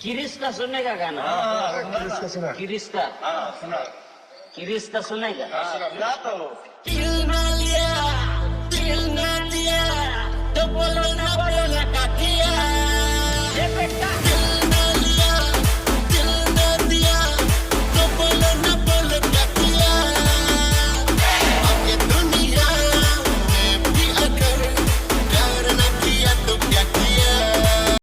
किरिस्ता सुनेगा गाना? किसका सुना? किरिस्ता, हाँ सुना। किरिस्ता सुनेगा? हाँ, गा तो। दिल ना लिया, दिल ना दिया, तो बोलो ना बोलो